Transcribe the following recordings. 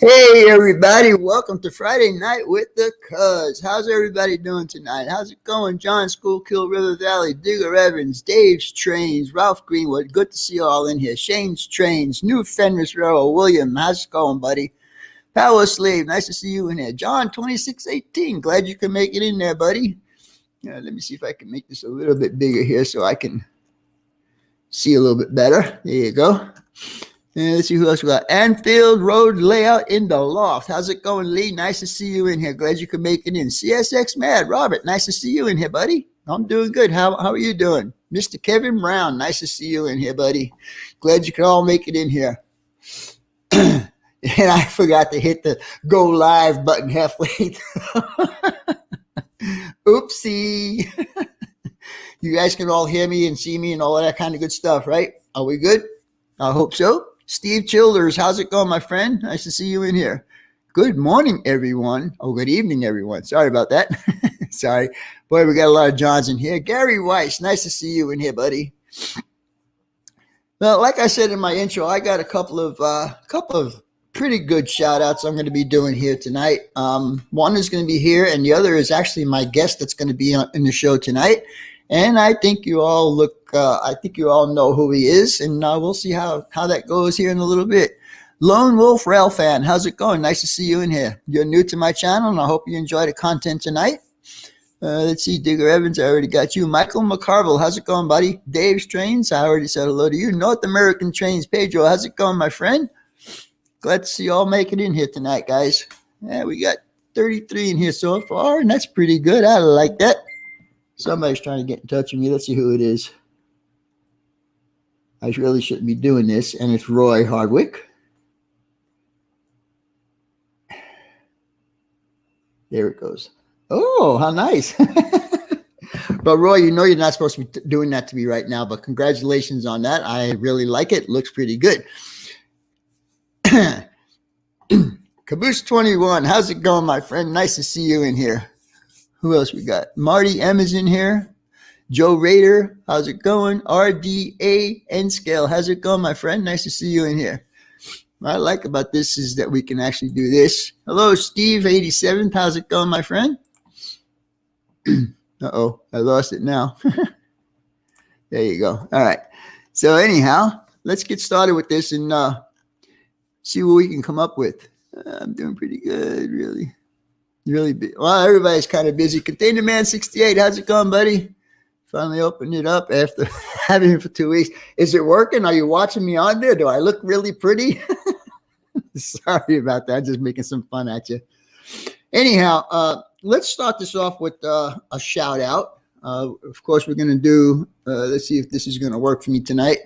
Hey everybody, welcome to Friday Night with the Cuzzz. How's everybody doing tonight? How's it going? John Schoolkill, River Valley, Digger Evans, Dave's Trains, Ralph Greenwood. Good to see you all in here. Shane's Trains, New Fenris Row, William. How's it going, buddy? Power Slave, nice to see you in here. John 2618, glad you can make it in there, buddy. Let me see if I can make this a little bit bigger here so I can see a little bit better. There you go. And let's see who else we got. Anfield Road Layout in the Loft. How's it going, Lee? Nice to see you in here. Glad you could make it in. CSX Mad, Robert, nice to see you in here, buddy. I'm doing good. How are you doing? Mr. Kevin Brown, nice to see you in here, buddy. Glad you could all make it in here. And I forgot to hit the go live button halfway. Oopsie. You guys can all hear me and see me and all of that kind of good stuff, right? Are we good? I hope so. Steve Childers, how's it going, my friend? Nice to see you in here. Good morning, everyone. Oh, good evening, everyone. Sorry about that. Sorry. Boy, we got a lot of Johns in here. Gary Weiss, nice to see you in here, buddy. Well, like I said in my intro, I got a couple of pretty good shout outs I'm going to be doing here tonight. One is going to be here, and the other is actually my guest that's going to be in the show tonight. And I think you all I think you all know who he is, and we'll see how that goes here in a little bit. Lone Wolf Rail Fan, how's it going? Nice to see you in here. You're new to my channel, and I hope you enjoy the content tonight. Let's see, Digger Evans, I already got you. Michael McCarville, how's it going, buddy? Dave's Trains, I already said hello to you. North American Trains, Pedro, how's it going, my friend? Glad to see you all make it in here tonight, guys. Yeah, we got 33 in here so far, and that's pretty good. I like that. Somebody's trying to get in touch with me. Let's see who it is. I really shouldn't be doing this, and it's Roy Hardwick. There it goes. Oh, how nice. But Roy, you know you're not supposed to be doing that to me right now, but congratulations on that. I really like it. Looks pretty good. Caboose 21, how's it going, my friend? Nice to see you in here. Who else we got? Marty M is in here. Joe Rader, how's it going? RDA N Scale, how's it going, my friend? Nice to see you in here. What I like about this is that we can actually do this. Hello, Steve 87, how's it going, my friend? Uh-oh, I lost it now. There you go. All right. So anyhow, let's get started with this and see what we can come up with. I'm doing pretty good, really. Really big. Well, everybody's kind of busy. Container Man 68, how's it going, buddy? Finally opened it up after having it for 2 weeks. Is it working? Are you watching me on there? Do I look really pretty? Sorry about that. I'm just making some fun at you. Anyhow, let's start this off with a shout out. Of course, we're going to do, let's see if this is going to work for me tonight.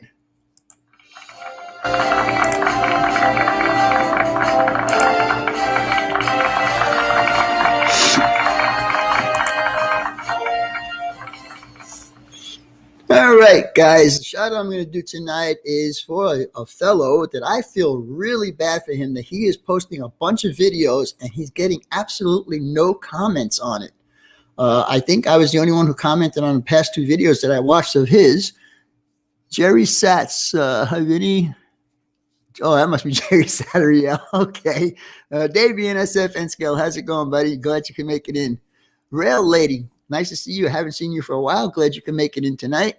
All right, guys, the shout out I'm going to do tonight is for a fellow that I feel really bad for him that he is posting a bunch of videos and he's getting absolutely no comments on it. I think I was the only one who commented on the past two videos that I watched of his. Jerry Satz, have any? Oh, that must be Jerry Satteriel. Okay. Dave NSF N Scale, how's it going, buddy? Glad you can make it in. Rail Lady, nice to see you. I haven't seen you for a while. Glad you can make it in tonight.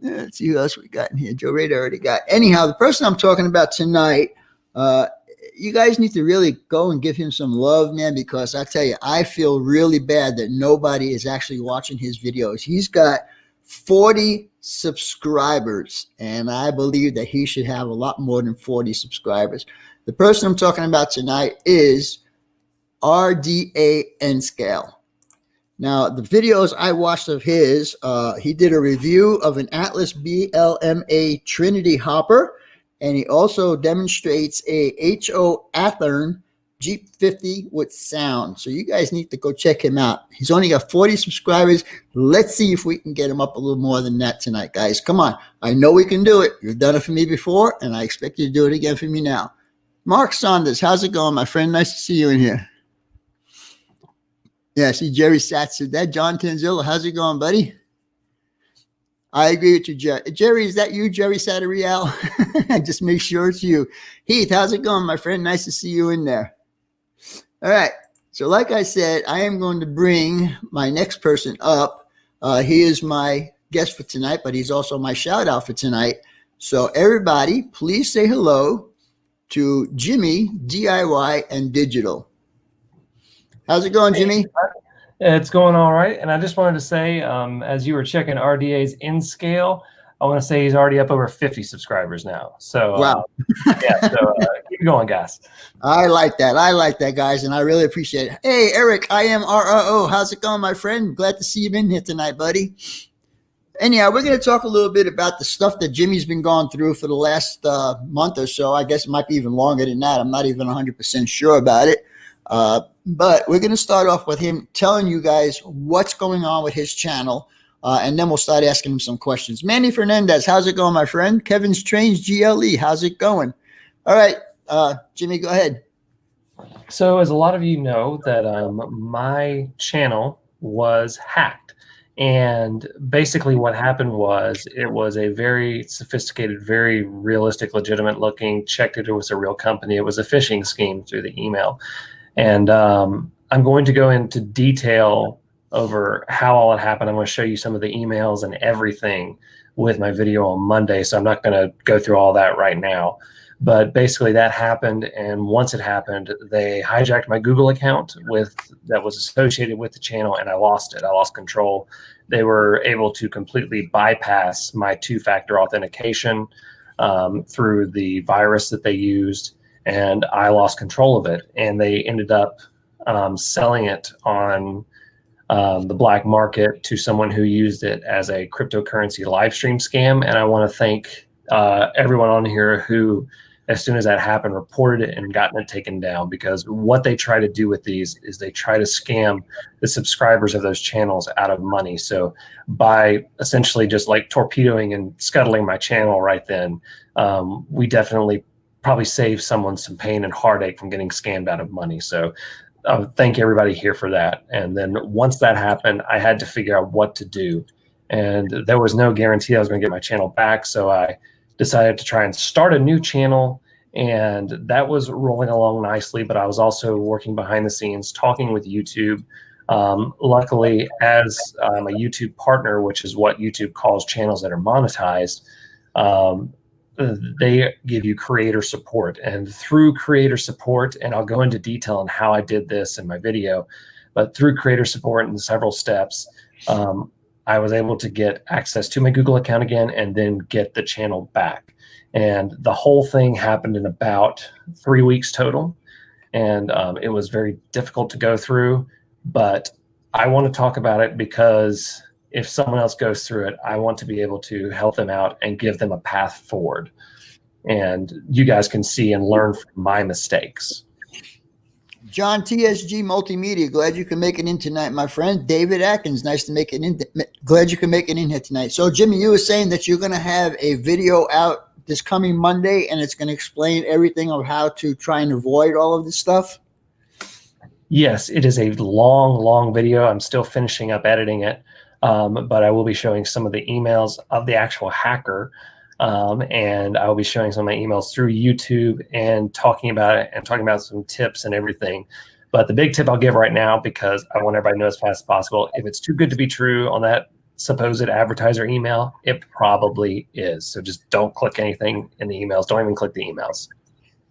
Let's see who else we got in here. Joe Rader already got. Anyhow, the person I'm talking about tonight, you guys need to really go and give him some love, man, because I tell you, I feel really bad that nobody is actually watching his videos. He's got 40 subscribers, and I believe that he should have a lot more than 40 subscribers. The person I'm talking about tonight is RDA N Scale. Now, the videos I watched of his, he did a review of an Atlas BLMA Trinity hopper, and he also demonstrates a HO Athearn Jeep 50 with sound. So you guys need to go check him out. He's only got 40 subscribers. Let's see if we can get him up a little more than that tonight, guys. Come on. I know we can do it. You've done it for me before, and I expect you to do it again for me now. Mark Saunders, how's it going, my friend? Nice to see you in here. Yeah, I see Jerry Satz said that. John Tanzilla, how's it going, buddy? I agree with you, Jerry. Jerry, is that you, Jerry Satariel? Just make sure it's you. Heath, how's it going, my friend? Nice to see you in there. All right. So like I said, I am going to bring my next person up. He is my guest for tonight, but he's also my shout out for tonight. So everybody, please say hello to Jimmy, DIY and Digital. How's it going, Jimmy? It's going all right. And I just wanted to say, as you were checking RDA's N Scale, I want to say he's already up over 50 subscribers now. So, wow. Keep going, guys. I like that. I like that, guys, and I really appreciate it. Hey, Eric, I am RRO. How's it going, my friend? Glad to see you in here tonight, buddy. Anyhow, we're going to talk a little bit about the stuff that Jimmy's been going through for the last month or so. I guess it might be even longer than that. I'm not even 100% sure about it. But we're going to start off with him telling you guys what's going on with his channel, and then we'll start asking him some questions. Manny Fernandez, how's it going, my friend? Kevin's Trains GLE, how's it going? All right, Jimmy, go ahead. So as a lot of you know that my channel was hacked. And basically what happened was it was a very sophisticated, very realistic, legitimate looking, checked it was a real company. It was a phishing scheme through the email. And I'm going to go into detail over how all it happened. I'm going to show you some of the emails and everything with my video on Monday. So I'm not going to go through all that right now. But basically that happened. And once it happened, they hijacked my Google account that was associated with the channel, and I lost it. I lost control. They were able to completely bypass my two-factor authentication through the virus that they used. And I lost control of it, and they ended up selling it on the black market to someone who used it as a cryptocurrency live stream scam. And I want to thank everyone on here who, as soon as that happened, reported it and gotten it taken down, because what they try to do with these is they try to scam the subscribers of those channels out of money. So by essentially just like torpedoing and scuttling my channel right then, we definitely probably save someone some pain and heartache from getting scammed out of money. So thank everybody here for that. And then once that happened, I had to figure out what to do. And there was no guarantee I was going to get my channel back. So I decided to try and start a new channel. And that was rolling along nicely. But I was also working behind the scenes, talking with YouTube. Luckily, as a YouTube partner, which is what YouTube calls channels that are monetized, they give you creator support. And through creator support, and I'll go into detail on how I did this in my video, but through creator support and several steps, I was able to get access to my Google account again and then get the channel back. And the whole thing happened in about 3 weeks total. And it was very difficult to go through, but I want to talk about it because if someone else goes through it, I want to be able to help them out and give them a path forward. And you guys can see and learn from my mistakes. John TSG Multimedia, glad you can make it in tonight, my friend. David Atkins, nice to make it in. Glad you can make it in here tonight. So, Jimmy, you were saying that you're going to have a video out this coming Monday, and it's going to explain everything of how to try and avoid all of this stuff? Yes, it is a long, long video. I'm still finishing up editing it. But I will be showing some of the emails of the actual hacker, and I will be showing some of my emails through YouTube and talking about it and talking about some tips and everything. But the big tip I'll give right now, because I want everybody to know as fast as possible, if it's too good to be true on that supposed advertiser email, it probably is. So just don't click anything in the emails. Don't even click the emails.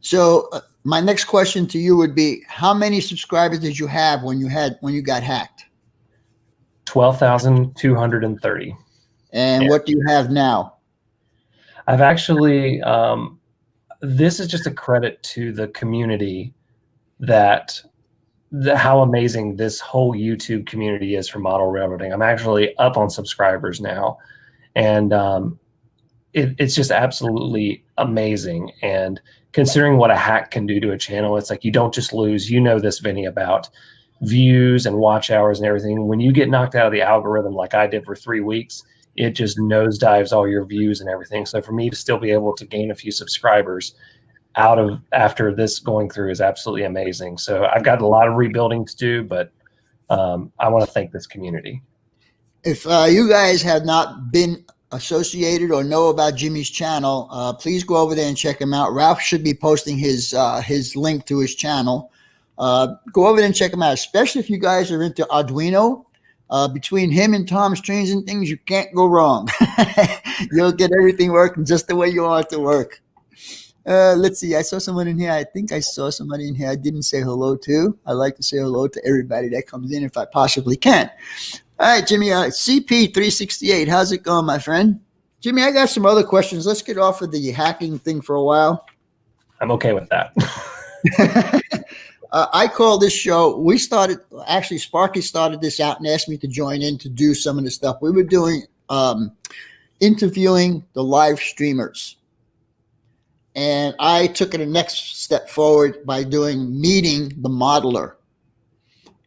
So my next question to you would be, how many subscribers did you have when you got hacked? 12,230. And what do you have now? I've actually, this is just a credit to the community that how amazing this whole YouTube community is for model railroading. I'm actually up on subscribers now, and it's just absolutely amazing. And considering what a hack can do to a channel, it's like you don't just lose, you know this, Vinny, about views and watch hours and everything. When you get knocked out of the algorithm like I did for 3 weeks, it just nosedives all your views and everything. So for me to still be able to gain a few subscribers out of after this going through is absolutely amazing. So I've got a lot of rebuilding to do, but I want to thank this community. If you guys have not been associated or know about Jimmy's channel, please go over there and check him out. Ralph should be posting his link to his channel. Go over there and check him out, especially if you guys are into Arduino. Between him and Tom's Trains and Things, you can't go wrong. You'll get everything working just the way you want it to work. Let's see. I saw someone in here. I think I saw somebody in here I didn't say hello to. I like to say hello to everybody that comes in if I possibly can. All right, Jimmy, CP368, how's it going, my friend? Jimmy, I got some other questions. Let's get off of the hacking thing for a while. I'm okay with that. I call this show, actually Sparky started this out and asked me to join in to do some of the stuff. We were doing interviewing the live streamers. And I took it a next step forward by meeting the modeler.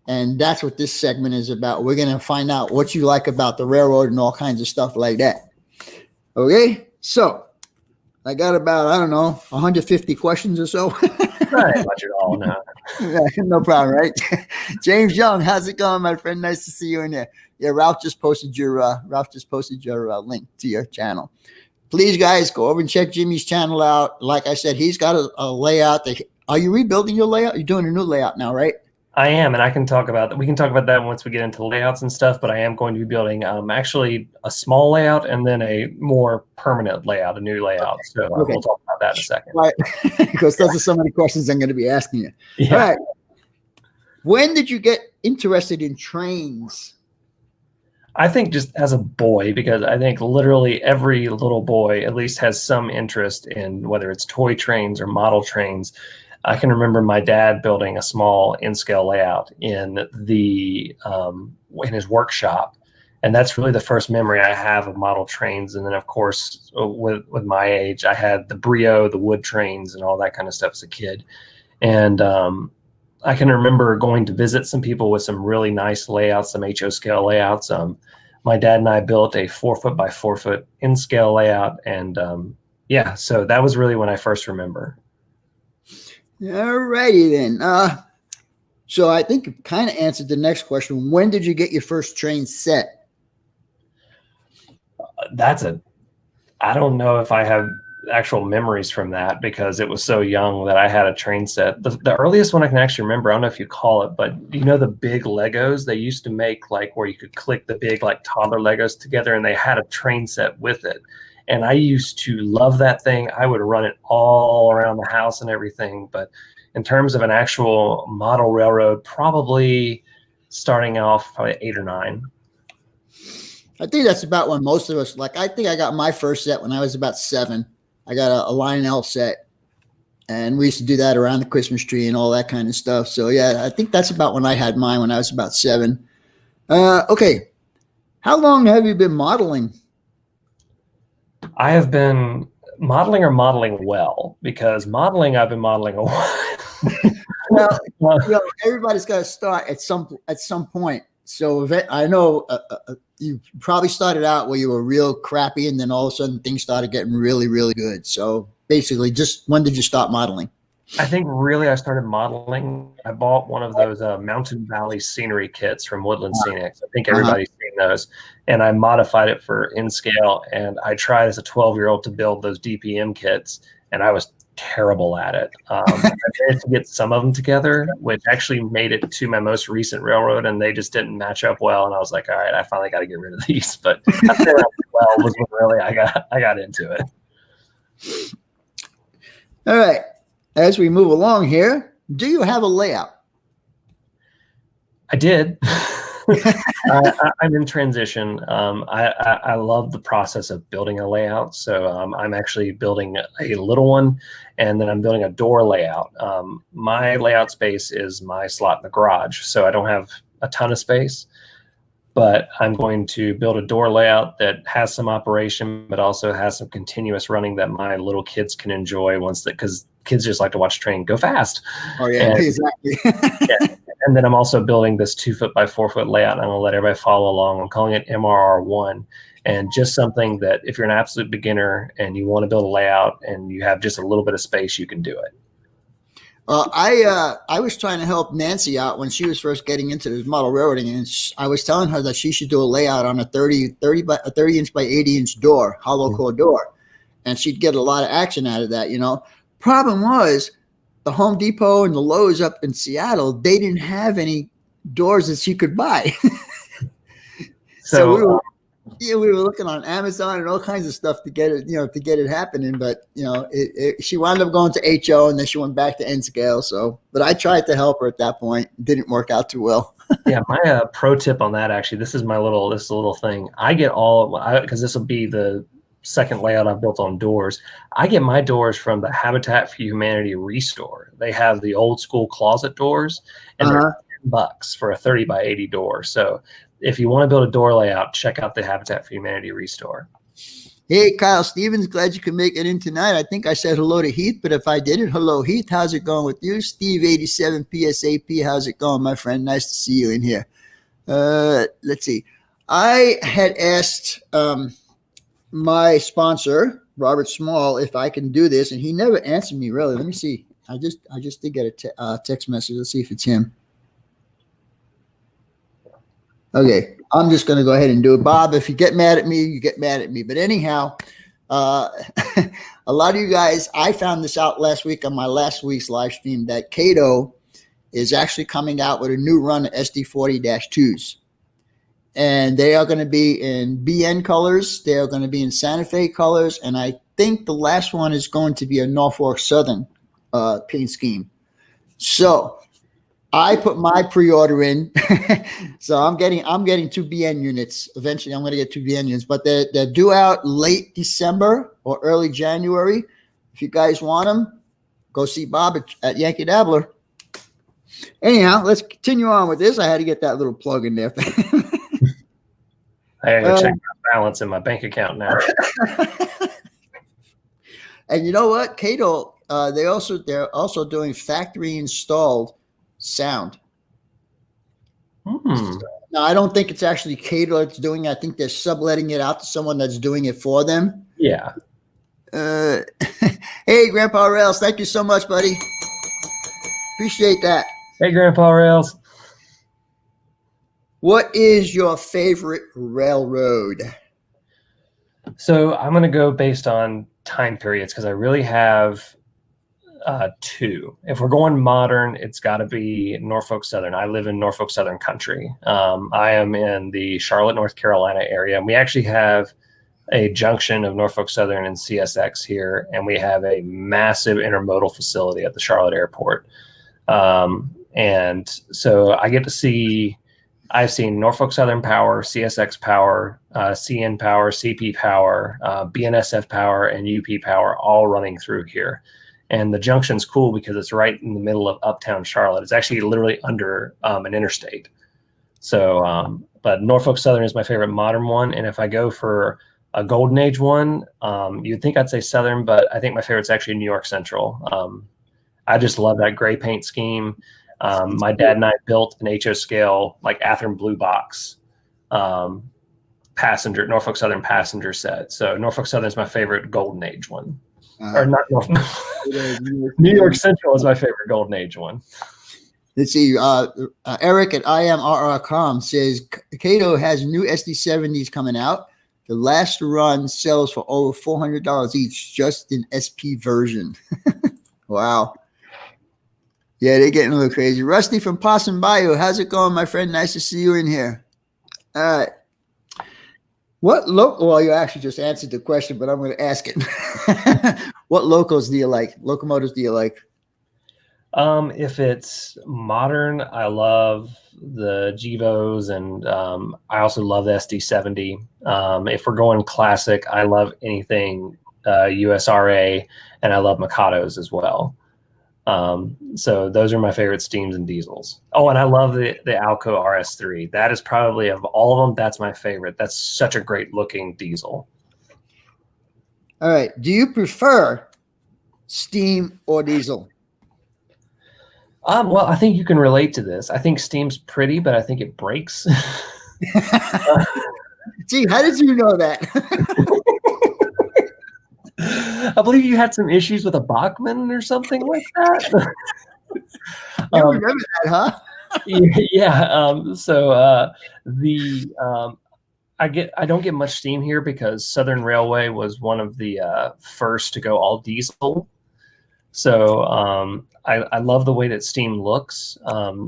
And that's what this segment is about. We're going to find out what you like about the railroad and all kinds of stuff like that. Okay, so I got about, I don't know, 150 questions or so. Not much at all, no. No problem, right? James Young, how's it going, my friend? Nice to see you in there. Yeah, Ralph just posted your link to your channel. Please, guys, go over and check Jimmy's channel out. Like I said, he's got a layout. Are you rebuilding your layout? You're doing a new layout now, right? I am, and I can talk about that. We can talk about that once we get into layouts and stuff, but I am going to be building actually a small layout and then a more permanent layout, a new layout. Okay. So we'll talk about that in a second. Right, because those are some of the questions I'm going to be asking you. Yeah. All right. When did you get interested in trains? I think just as a boy, because I think literally every little boy at least has some interest in whether it's toy trains or model trains. I can remember my dad building a small N scale layout in his workshop, and that's really the first memory I have of model trains. And then, of course, with my age, I had the Brio, the wood trains, and all that kind of stuff as a kid. And I can remember going to visit some people with some really nice layouts, some HO scale layouts. My dad and I built a 4-foot by 4-foot N scale layout, and yeah, so that was really when I first remember. All righty then. So I think you kind of answered the next question. When did you get your first train set? I don't know if I have actual memories from that because it was so young that I had a train set. The earliest one I can actually remember, I don't know if you call it, but you know the big Legos they used to make, like where you could click the big like toddler Legos together, and they had a train set with it. And I used to love that thing. I would run it all around the house and everything. But in terms of an actual model railroad, probably starting off probably 8 or 9. I think that's about when most of us, like I think I got my first set when I was about 7. I got a Lionel set. And we used to do that around the Christmas tree and all that kind of stuff. So yeah, I think that's about when I had mine, when I was about 7. Okay. How long have you been modeling? I have been modeling well, because I've been modeling a while. Well, everybody's got to start at some point. So I know you probably started out where you were real crappy, and then all of a sudden things started getting really, really good. So basically, just when did you start modeling? I think really I started modeling. I bought one of those Mountain Valley scenery kits from Woodland Scenics. I think everybody's seen those. And I modified it for N scale. And I tried as a 12-year-old to build those DPM kits, and I was terrible at it. I managed to get some of them together, which actually made it to my most recent railroad, and they just didn't match up well. And I was like, all right, I finally got to get rid of these. But after 12 was when really I got into it. All right. As we move along here, do you have a layout? I did. I'm in transition. I love the process of building a layout. So I'm actually building a little one, and then I'm building a door layout. My layout space is my slot in the garage, so I don't have a ton of space. But I'm going to build a door layout that has some operation, but also has some continuous running that my little kids can enjoy because kids just like to watch train go fast. Oh yeah, exactly. Yeah. And then I'm also building this 2-foot by 4-foot layout, and I'm gonna let everybody follow along. I'm calling it MRR1, and just something that if you're an absolute beginner and you want to build a layout and you have just a little bit of space, you can do it. I was trying to help Nancy out when she was first getting into this model railroading, and I was telling her that she should do a layout on a 30 inch by 80-inch door, hollow core door, and she'd get a lot of action out of that. Problem was, the Home Depot and the Lowe's up in Seattle, they didn't have any doors that she could buy. So we were looking on Amazon and all kinds of stuff to get it happening. But she wound up going to HO, and then she went back to N Scale. So, but I tried to help her at that point. It didn't work out too well. Yeah, my pro tip on that, actually, this is a little thing. I get because this will be the second layout I've built on doors. I get my doors from the Habitat for Humanity Restore. They have the old school closet doors, and they're $10 for a 30 by 80 door. So if you want to build a door layout, check out the Habitat for Humanity Restore. Hey, Kyle Stevens, glad you can make it in tonight. I think I said hello to Heath, but if I didn't, hello, Heath. How's it going with you? Steve87 PSAP, how's it going, my friend? Nice to see you in here. Let's see. I had asked my sponsor, Robert Small, if I can do this, and he never answered me, really. Let me see. I just did get a text message. Let's see if it's him. Okay, I'm just going to go ahead and do it. Bob, if you get mad at me, you get mad at me. But anyhow, a lot of you guys, I found this out last week on my last week's live stream that Kato is actually coming out with a new run of SD40-2s. And they are going to be in BN colors. They are going to be in Santa Fe colors. And I think the last one is going to be a Norfolk Southern paint scheme. So I put my pre-order in. So I'm getting 2 BN units. Eventually I'm going to get 2 BN units, but they're due out late December or early January. If you guys want them, go see Bob at Yankee Dabbler. Anyhow, let's continue on with this. I had to get that little plug in there. I gotta check my balance in my bank account now. And you know what? Kato, they're also doing factory installed sound. Now, I don't think it's actually Kato that's doing it. I think they're subletting it out to someone that's doing it for them. Yeah. Hey, Grandpa Rails, thank you so much, buddy. Appreciate that. Hey, Grandpa Rails. What is your favorite railroad? So I'm going to go based on time periods because I really have two. If we're going modern, it's got to be Norfolk Southern. I live in Norfolk Southern country. I am in the Charlotte, North Carolina area, and we actually have a junction of Norfolk Southern and CSX here, and we have a massive intermodal facility at the Charlotte airport. And so I get to see, I've seen Norfolk Southern Power, CSX Power, CN Power, CP Power, BNSF Power, and UP Power all running through here. And the junction's cool because it's right in the middle of uptown Charlotte. It's actually literally under an interstate. So, but Norfolk Southern is my favorite modern one. And if I go for a golden age one, you'd think I'd say Southern, but I think my favorite's actually New York Central. I just love that gray paint scheme. My dad and I built an HO scale, like Athearn blue box Norfolk Southern passenger set. So Norfolk Southern is my favorite golden age one. Or not Norfolk. New York Central is my favorite golden age one. Let's see. Eric at IMRR.com says Kato has new SD70s coming out. The last run sells for over $400 each, just in SP version. Wow. Yeah, they're getting a little crazy. Rusty from Possum Bayou, how's it going, my friend? Nice to see you in here. All right. Well, you actually just answered the question, but I'm going to ask it. What locos do you like? Locomotives do you like? If it's modern, I love the Gevos, and I also love the SD70. If we're going classic, I love anything USRA, and I love Mikados as well. So those are my favorite steams and diesels. Oh, and I love the Alco RS3. That is probably, of all of them, that's my favorite. That's such a great looking diesel. All right. Do you prefer steam or diesel? Well, I think you can relate to this. I think steam's pretty, but I think it breaks. Gee, how did you know that? I believe you had some issues with a Bachmann or something like that. You Um, remember that, huh? yeah. The I don't get much steam here because Southern Railway was one of the first to go all diesel. So I love the way that steam looks.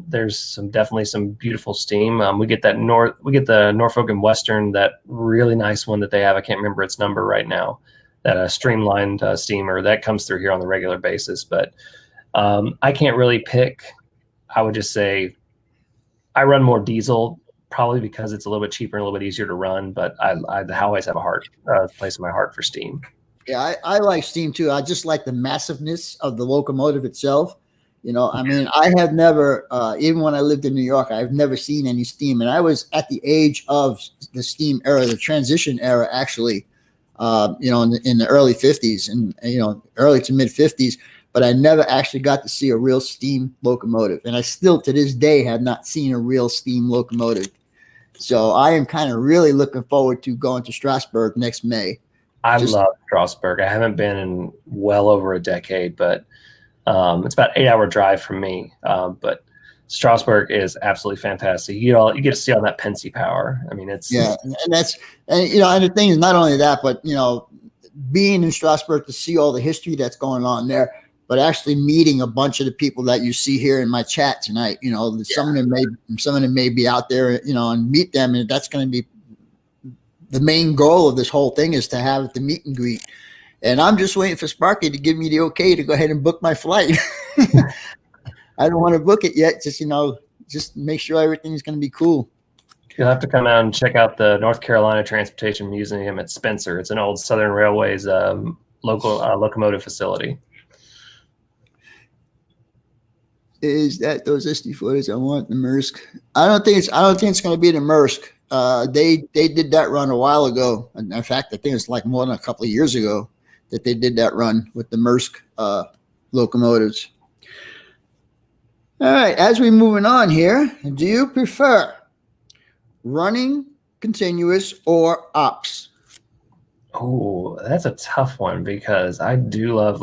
There's definitely some beautiful steam. We get the Norfolk and Western, that really nice one that they have. I can't remember its number right now. That streamlined steamer that comes through here on the regular basis. But I can't really pick. I would just say I run more diesel, probably because it's a little bit cheaper and a little bit easier to run. But I always have a place in my heart for steam. Yeah, I like steam too. I just like the massiveness of the locomotive itself. I mean, I have never, even when I lived in New York, I've never seen any steam. And I was at the age of the steam era, the transition era, actually, in the early 50s and, early to mid 50s. But I never actually got to see a real steam locomotive. And I still, to this day, have not seen a real steam locomotive. So I am kind of really looking forward to going to Strasbourg next May. I love Strasbourg. I haven't been in well over a decade, but it's about 8-hour drive from me. But Strasbourg is absolutely fantastic. You get to see all that Pensy power. I mean, it's and the thing is not only that, but being in Strasbourg to see all the history that's going on there, but actually meeting a bunch of the people that you see here in my chat tonight. Some of them may be out there, and meet them, and that's going to be the main goal of this whole thing, is to have the meet and greet. And I'm just waiting for Sparky to give me the okay to go ahead and book my flight. I don't want to book it yet. Just make sure everything's going to be cool. You'll have to come out and check out the North Carolina Transportation Museum at Spencer. It's an old Southern Railways local locomotive facility. Is that those SD40s I want? The Maersk? I don't think it's going to be the Maersk. They did that run a while ago. And in fact, I think it's like more than a couple of years ago that they did that run with the Maersk locomotives. All right, as we're moving on here, do you prefer running continuous or ops? Oh, that's a tough one because I do love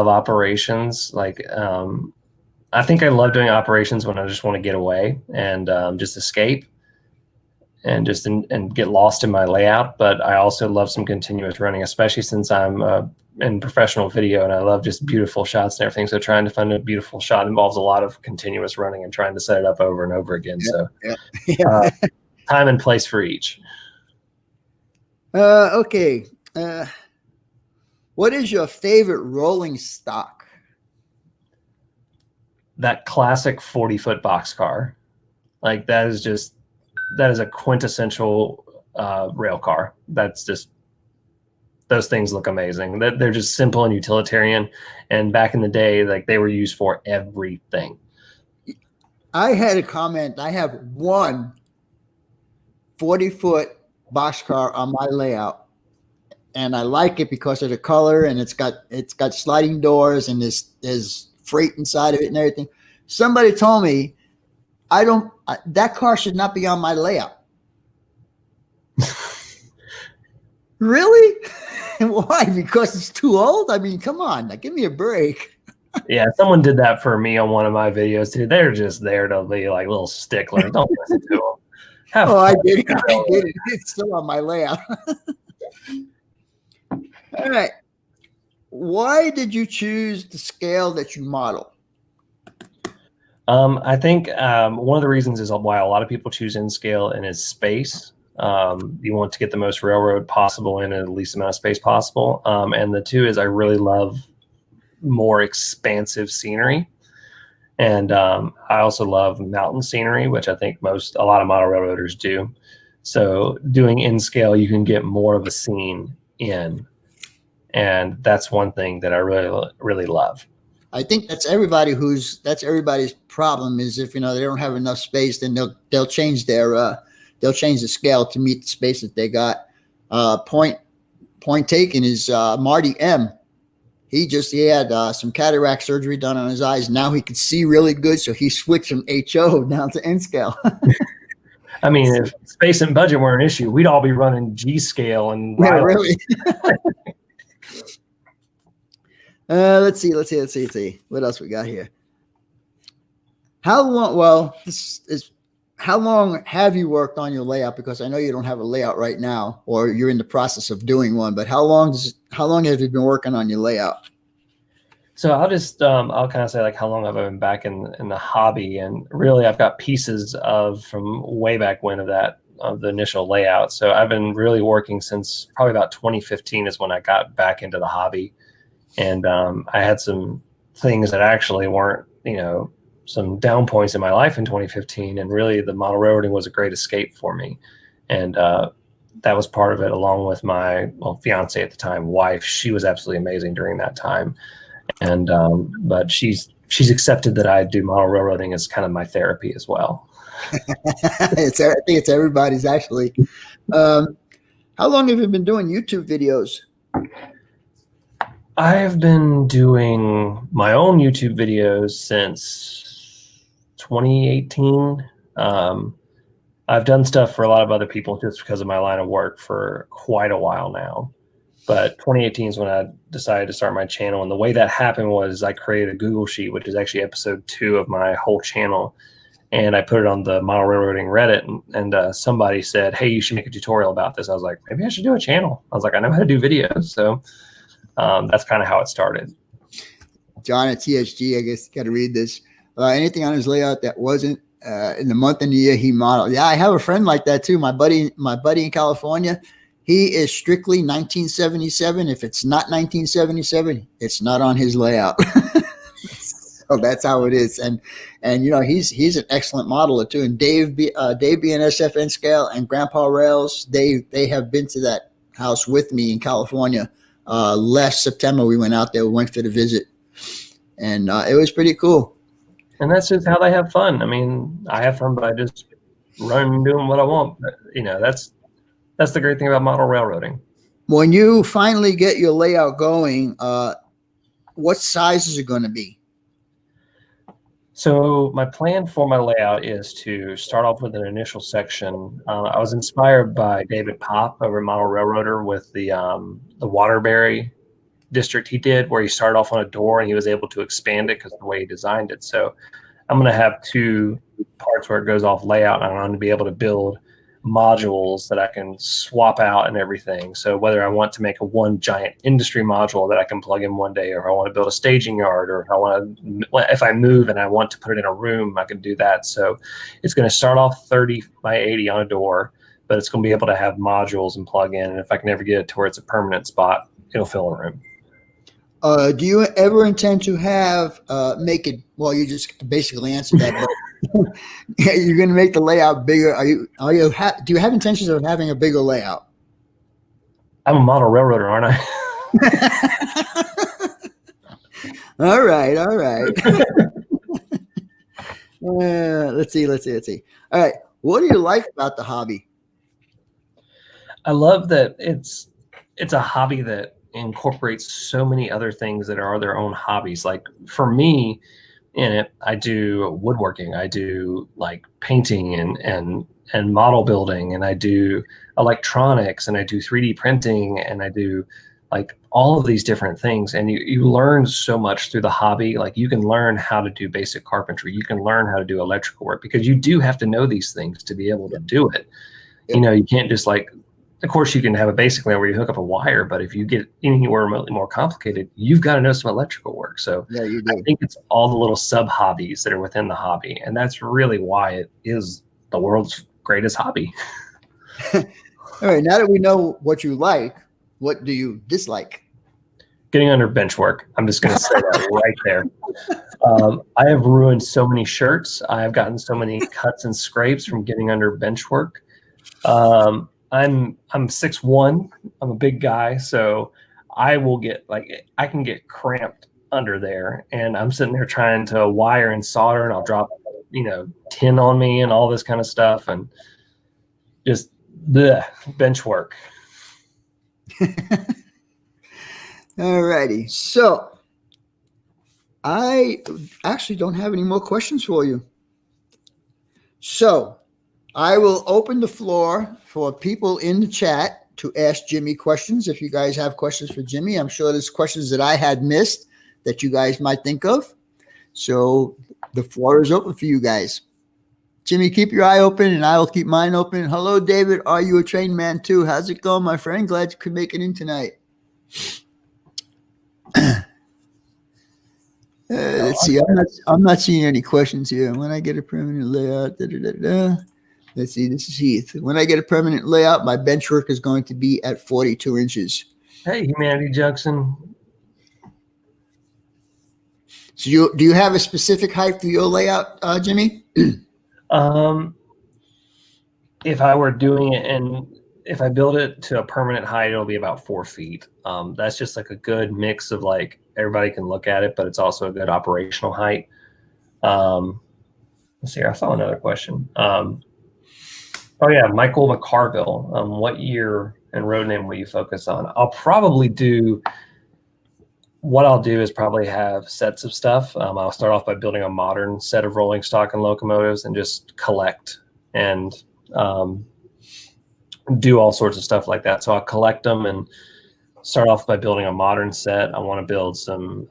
operations. I think I love doing operations when I just want to get away and just escape and and get lost in my layout. But I also love some continuous running, especially since I'm in professional video and I love just beautiful shots and everything. So trying to find a beautiful shot involves a lot of continuous running and trying to set it up over and over again. Time and place for each. Okay. What is your favorite rolling stock? That classic 40-foot boxcar. That is a quintessential rail car. Those things look amazing. They're just simple and utilitarian. And back in the day, they were used for everything. I had a comment. I have one 40-foot boxcar on my layout. And I like it because of the color, and it's got sliding doors, and there's freight inside of it and everything. Somebody told me that car should not be on my layout. Really? Why? Because it's too old? I mean, come on, give me a break. Yeah, someone did that for me on one of my videos too. They're just there to be like little sticklers. Don't listen to them. I did it. It's still on my layout. All right. Why did you choose the scale that you model? I think one of the reasons is why a lot of people choose N scale and is space. You want to get the most railroad possible in the least amount of space possible. And the two is I really love more expansive scenery. And I also love mountain scenery, which I think a lot of model railroaders do. So doing N scale, you can get more of a scene in. And that's one thing that I really, really love. I think that's everybody's problem is if they don't have enough space, then they'll change the scale to meet the space that they got. Point taken is Marty M. He had some cataract surgery done on his eyes. Now he can see really good, so he switched from HO down to N scale. I mean, if space and budget were an issue, we'd all be running G scale and really. Let's see. What else we got here? How long? Well, this is how long have you worked on your layout? Because I know you don't have a layout right now, or you're in the process of doing one. But how long have you been working on your layout? So I'll just I'll kind of say like how long have I been back in the hobby, and really I've got pieces of from way back when of the initial layout. So I've been really working since probably about 2015 is when I got back into the hobby, and I had some things that actually weren't, some down points in my life in 2015, and really the model railroading was a great escape for me, and that was part of it, along with my fiance at the time, wife. She was absolutely amazing during that time, and but she's accepted that I do model railroading as kind of my therapy as well. I think it's everybody's actually. How long have you been doing YouTube videos? I have been doing my own YouTube videos since 2018. I've done stuff for a lot of other people just because of my line of work for quite a while now. But 2018 is when I decided to start my channel. And the way that happened was I created a Google Sheet, which is actually episode 2 of my whole channel. And I put it on the model railroading Reddit, and somebody said, hey, you should make a tutorial about this. I was like, maybe I should do a channel. I was like, I know how to do videos. So that's kind of how it started. John at TSG, I guess got to read this. Anything on his layout that wasn't in the month and the year he modeled. Yeah, I have a friend like that too. My buddy in California, he is strictly 1977. If it's not 1977, it's not on his layout. So that's how it is. And he's an excellent modeler too. And Dave BNSF N Scale and Grandpa Rails, they have been to that house with me in California. Last September we went out there. We went for the visit, and it was pretty cool. And that's just how they have fun. I mean, I have fun by just running and doing what I want. But, that's the great thing about model railroading. When you finally get your layout going, what size is it going to be? So my plan for my layout is to start off with an initial section. I was inspired by David Popp over at Model Railroader with the Waterbury district he did, where he started off on a door and he was able to expand it because of the way he designed it. So I'm going to have 2 parts where it goes off layout, and I'm going to be able to build modules that I can swap out and everything. So whether I want to make one giant industry module that I can plug in one day, or I want to build a staging yard, or if I move and I want to put it in a room, I can do that. So it's going to start off 30 by 80 on a door, but it's going to be able to have modules and plug in. And if I can ever get it to where it's a permanent spot, it'll fill a room. Do you ever intend to have make it? Well, you just basically answered that. But you're going to make the layout bigger. Do you have intentions of having a bigger layout? I'm a model railroader, aren't I? All right. Let's see. All right. What do you like about the hobby? I love that it's a hobby that incorporates so many other things that are their own hobbies. Like for me, in it, I do woodworking, I do like painting and model building, and I do electronics, and I do 3D printing, and I do like all of these different things. And you learn so much through the hobby. Like you can learn how to do basic carpentry, you can learn how to do electrical work, because you do have to know these things to be able to do it. You can't just of course you can have a basic layout where you hook up a wire, but if you get anywhere remotely more complicated, you've got to know some electrical work. So yeah, you do. I think it's all the little sub hobbies that are within the hobby. And that's really why it is the world's greatest hobby. All right. Now that we know what you like, what do you dislike? Getting under bench work. I'm just going to say that right there. I have ruined so many shirts. I've gotten so many cuts and scrapes from getting under bench work. I'm 6'1". I'm a big guy, so I will get I can get cramped under there, and I'm sitting there trying to wire and solder, and I'll drop tin on me and all this kind of stuff, and just bench work. All righty, so I actually don't have any more questions for you. So I will open the floor for people in the chat to ask Jimmy questions. If you guys have questions for Jimmy, I'm sure there's questions that I had missed. that you guys might think of. So the floor is open for you guys. Jimmy, keep your eye open and I will keep mine open. Hello, David. Are you a trained man too? How's it going, my friend? Glad you could make it in tonight. Let's see. I'm not seeing any questions here. When I get a permanent layout, let's see. This is Heath. When I get a permanent layout, my bench work is going to be at 42 inches. Hey, Humanity Junction. So do you have a specific height for your layout, Jimmy? If I were doing it, and if I build it to a permanent height, it'll be about 4 feet. That's just like a good mix of like everybody can look at it, but it's also a good operational height. Let's see here. I saw another question. Oh yeah, Michael McCarville. What year and road name will you focus on? What I'll do is probably have sets of stuff. I'll start off by building a modern set of rolling stock and locomotives and just collect and do all sorts of stuff like that. So I'll collect them and start off by building a modern set. I want to build some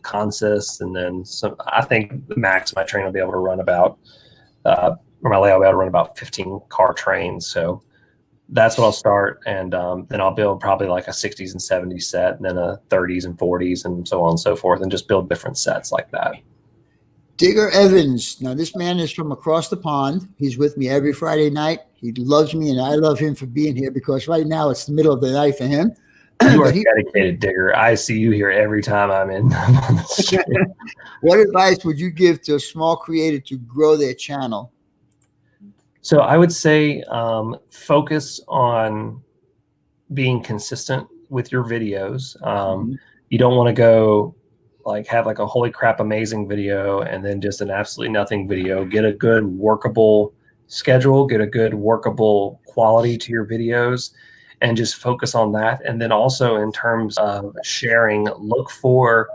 consists, and then some. I think the max my train will be able to run about, or my layout will be able to run about 15 car trains. So that's what I'll start, and then I'll build probably like a 60s and 70s set, and then a 30s and 40s, and so on and so forth, and just build different sets like that. Digger Evans. Now, this man is from across the pond. He's with me every Friday night. He loves me, and I love him for being here because right now it's the middle of the night for him. You are dedicated, Digger. I see you here every time I'm on the street. What advice would you give to a small creator to grow their channel? So I would say focus on being consistent with your videos. You don't want to go like have like a holy crap amazing video and then just an absolutely nothing video. Get a good workable schedule, get a good workable quality to your videos, and just focus on that. And then also in terms of sharing, look for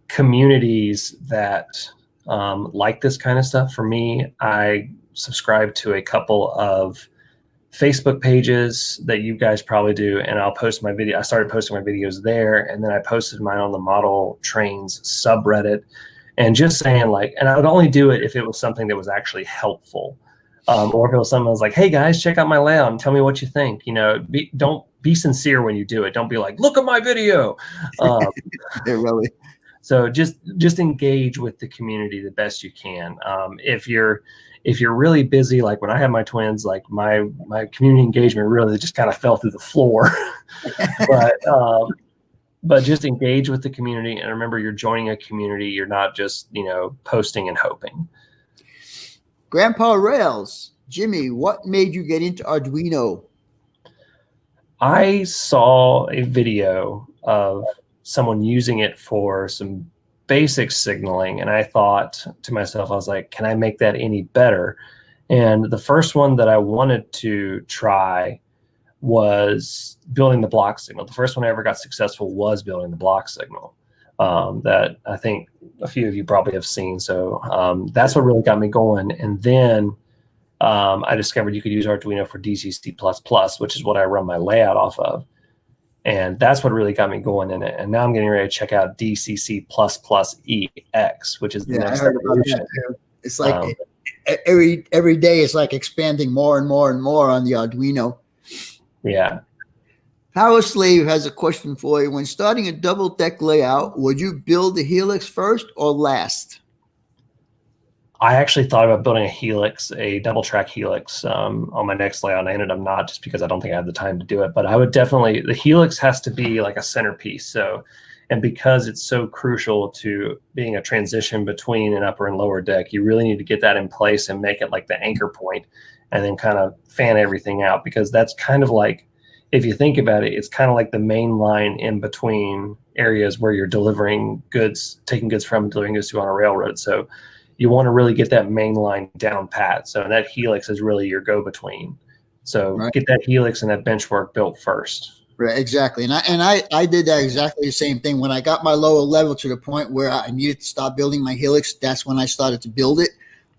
communities that like this kind of stuff. For me, I subscribe to a couple of Facebook pages that you guys probably do, and I'll post my video. I started posting my videos there, and then I posted mine on the model trains subreddit, and just saying like, and I would only do it if it was something that was actually helpful, or if it was something that was like, hey guys, check out my layout and tell me what you think. You know, don't be sincere when you do it. Don't be like, look at my video. Really. So just engage with the community the best you can. If you're really busy, like when I had my twins, like my community engagement really just kind of fell through the floor. But just engage with the community, and remember, you're joining a community. You're not just posting and hoping. Grandpa Rails, Jimmy, what made you get into Arduino? I saw a video of someone using it for some basic signaling, and I thought to myself, I was like, can I make that any better? And the first one that I wanted to try was building the block signal. The first one I ever got successful was building the block signal, that I think a few of you probably have seen. So that's what really got me going. And then I discovered you could use Arduino for DCC++, which is what I run my layout off of. And that's what really got me going in it. And now I'm getting ready to check out DCC++EX, which is the next evolution. It's like every day it's like expanding more and more and more on the Arduino. Yeah. Power Slave has a question for you. When starting a double deck layout, would you build the helix first or last? I actually thought about building a helix, a double track helix on my next layout, and I ended up not, just because I don't think I have the time to do it. But I would definitely, the helix has to be like a centerpiece. So, and because it's so crucial to being a transition between an upper and lower deck, you really need to get that in place and make it like the anchor point, and then kind of fan everything out, because that's kind of like, if you think about it, it's kind of like the main line in between areas where you're delivering goods, taking goods from and delivering goods to on a railroad. So you want to really get that main line down pat. So that helix is really your go-between. So get that helix and that bench work built first. Right, exactly. And I did that exactly the same thing. When I got my lower level to the point where I needed to start building my helix, that's when I started to build it.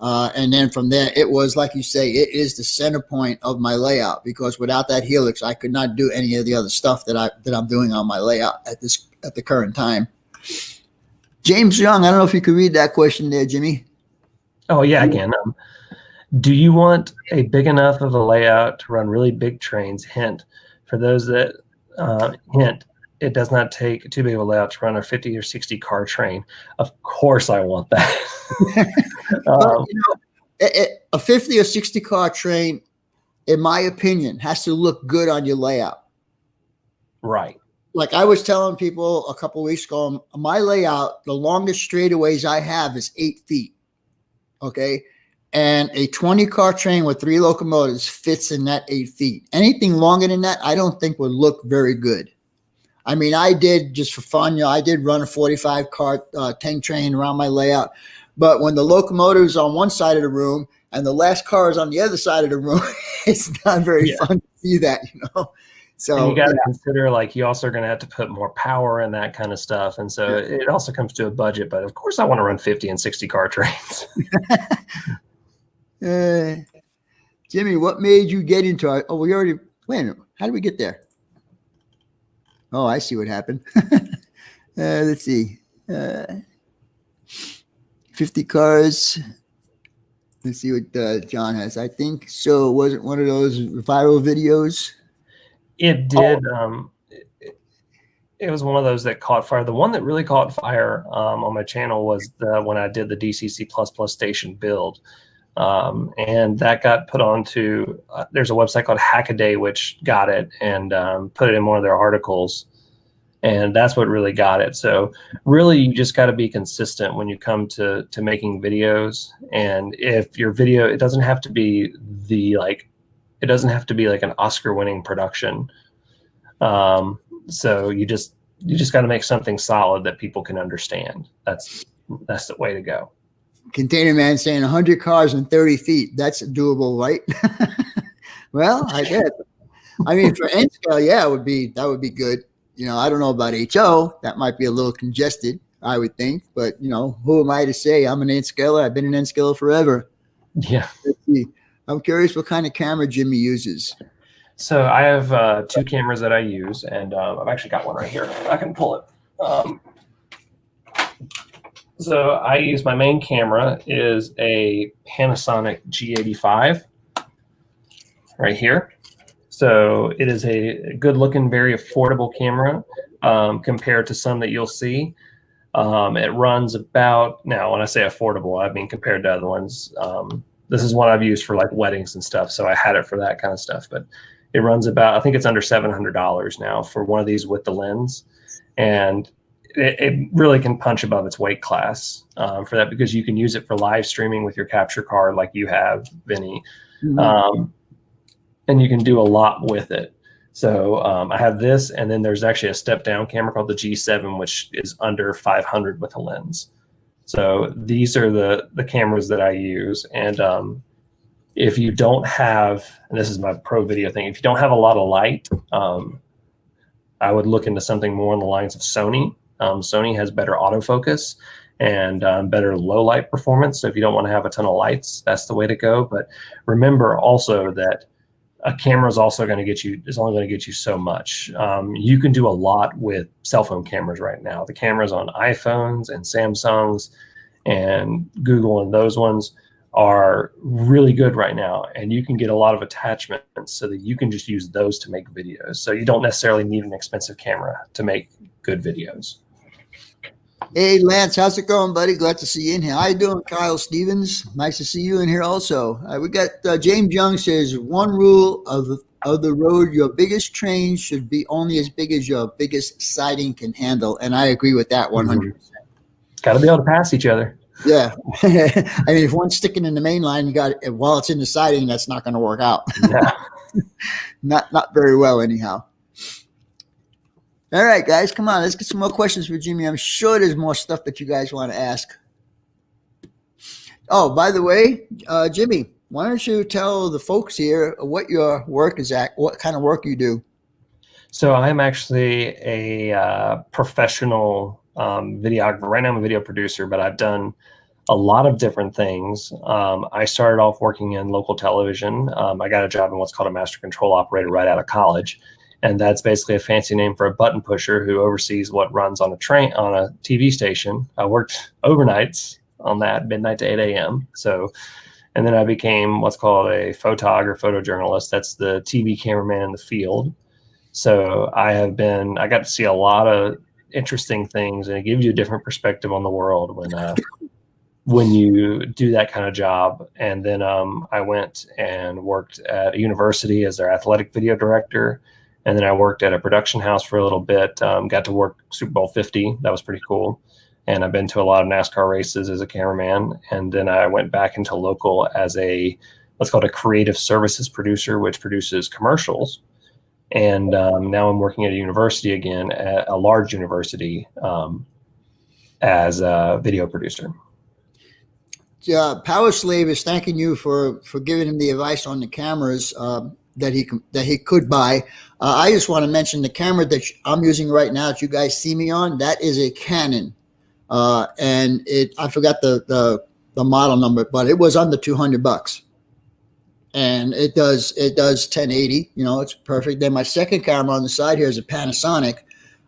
And then from there, it was like you say, it is the center point of my layout, because without that helix, I could not do any of the other stuff that I'm doing on my layout at the current time. James Young, I don't know if you could read that question there, Jimmy. Oh yeah, again. Do you want a big enough of a layout to run really big trains? Hint, for those that hint, it does not take too big of a layout to run a 50 or 60 car train. Of course I want that. But, you know, a 50 or 60 car train, in my opinion, has to look good on your layout. Right. Like I was telling people a couple of weeks ago, my layout, the longest straightaways I have is 8 feet. Okay. And a 20 car train with 3 locomotives fits in that 8 feet. Anything longer than that, I don't think would look very good. I mean, I did just for fun, you know, I did run a 45 car tank train around my layout. But when the locomotive is on one side of the room and the last car is on the other side of the room, it's not very fun to see that, you know. So and you got to consider, like, you also are going to have to put more power and that kind of stuff. And so it also comes to a budget. But of course, I want to run 50 and 60 car trains. Jimmy, what made you get into our? Oh, we already. Wait a minute. How did we get there? Oh, I see what happened. Let's see. 50 cars. Let's see what John has. I think so. Was it one of those viral videos? It did. It was one of those that caught fire. The one that really caught fire on my channel was when I did the DCC++ station build. And that got put onto, there's a website called Hackaday, which got it and put it in one of their articles. And that's what really got it. So really, you just got to be consistent when you come to making videos. And if your video, it doesn't have to be it doesn't have to be like an Oscar-winning production. So you just got to make something solid that people can understand. That's the way to go. Container Man saying 100 cars in 30 feet. That's doable, right? Well, I guess. I mean, for N Scale, yeah, that would be good. You know, I don't know about HO. That might be a little congested, I would think. But, you know, who am I to say? I'm an N Scaler. I've been an N Scaler forever. Yeah. Let's see. I'm curious what kind of camera Jimmy uses. So I have 2 cameras that I use, and I've actually got one right here. I can pull it. So I use, my main camera is a Panasonic G85 right here. So it is a good looking, very affordable camera compared to some that you'll see. It runs about, now when I say affordable, I mean compared to other ones. This is one I've used for like weddings and stuff, so I had it for that kind of stuff. But it runs about, I think it's under $700 now for one of these with the lens. And it really can punch above its weight class for that, because you can use it for live streaming with your capture card like you have, Vinny. Mm-hmm. And you can do a lot with it. So I have this, and then there's actually a step down camera called the G7, which is under 500 with a lens. So these are the cameras that I use. And if you don't have, and this is my pro video thing, if you don't have a lot of light, I would look into something more on the lines of Sony. Sony has better autofocus and better low light performance. So if you don't want to have a ton of lights, that's the way to go. But remember also that a camera is also going to get you, is only going to get you so much. You can do a lot with cell phone cameras right now. The cameras on iPhones and Samsungs and Google and those ones are really good right now. And you can get a lot of attachments so that you can just use those to make videos. So you don't necessarily need an expensive camera to make good videos. Hey, Lance, how's it going, buddy? Glad to see you in here. How you doing, Kyle Stevens? Nice to see you in here also. We got James Young says, one rule of the road, your biggest train should be only as big as your biggest siding can handle. And I agree with that 100%. Got to be able to pass each other. Yeah. I mean, if one's sticking in the main line, you got it, while it's in the siding, that's not going to work out. Yeah. Not very well anyhow. All right, guys, come on. Let's get some more questions for Jimmy. I'm sure there's more stuff that you guys want to ask. Oh, by the way, Jimmy, why don't you tell the folks here what your work is at, what kind of work you do? So I'm actually a professional videographer. Right now I'm a video producer, but I've done a lot of different things. I started off working in local television. I got a job in what's called a master control operator right out of college. And that's basically a fancy name for a button pusher who oversees what runs on a train, on a TV station. I worked overnights on that, midnight to 8 a.m. So, and then I became what's called a photog or photojournalist. That's the TV cameraman in the field. So I got to see a lot of interesting things, and it gives you a different perspective on the world when you do that kind of job. And then I went and worked at a university as their athletic video director. And then I worked at a production house for a little bit, got to work Super Bowl 50. That was pretty cool. And I've been to a lot of NASCAR races as a cameraman. And then I went back into local as what's called a creative services producer, which produces commercials. And now I'm working at a university again, at a large university, as a video producer. Power Slave is thanking you for giving him the advice on the cameras that he could buy. I just want to mention the camera that I'm using right now that you guys see me on. That is a Canon, and I forgot the model number, but it was under $200, and it does 1080. You know, it's perfect. Then my second camera on the side here is a Panasonic.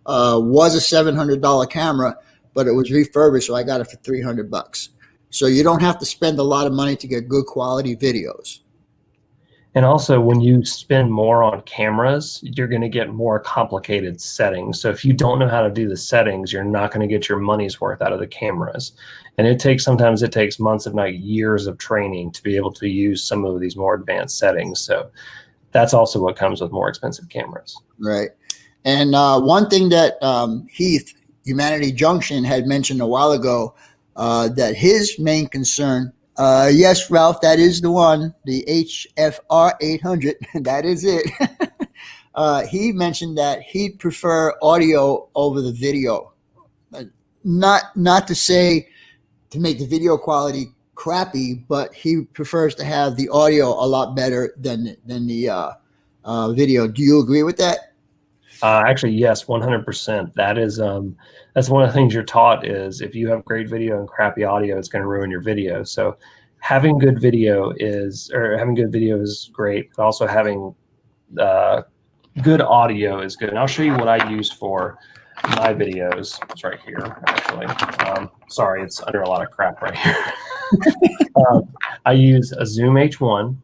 Was a $700 camera, but it was refurbished, so I got it for $300. So you don't have to spend a lot of money to get good quality videos. And also, when you spend more on cameras, you're going to get more complicated settings. So if you don't know how to do the settings, you're not going to get your money's worth out of the cameras. And sometimes it takes months, if not years, of training to be able to use some of these more advanced settings. So that's also what comes with more expensive cameras. Right. And one thing that Heath, Humanity Junction, had mentioned a while ago, that his main concern, yes, Ralph, that is the one, the HFR 800, that is it. He mentioned that he'd prefer audio over the video. Not to say to make the video quality crappy, but he prefers to have the audio a lot better than the video. Do you agree with that? Actually, yes, 100%. That's one of the things you're taught is if you have great video and crappy audio, it's going to ruin your video. So having good video is great, but also having good audio is good. And I'll show you what I use for my videos. It's right here, actually. Sorry, it's under a lot of crap right here. I use a Zoom H1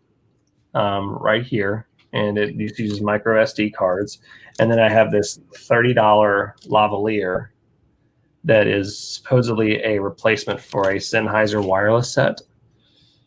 right here, and it uses micro SD cards. And then I have this $30 lavalier that is supposedly a replacement for a Sennheiser wireless set.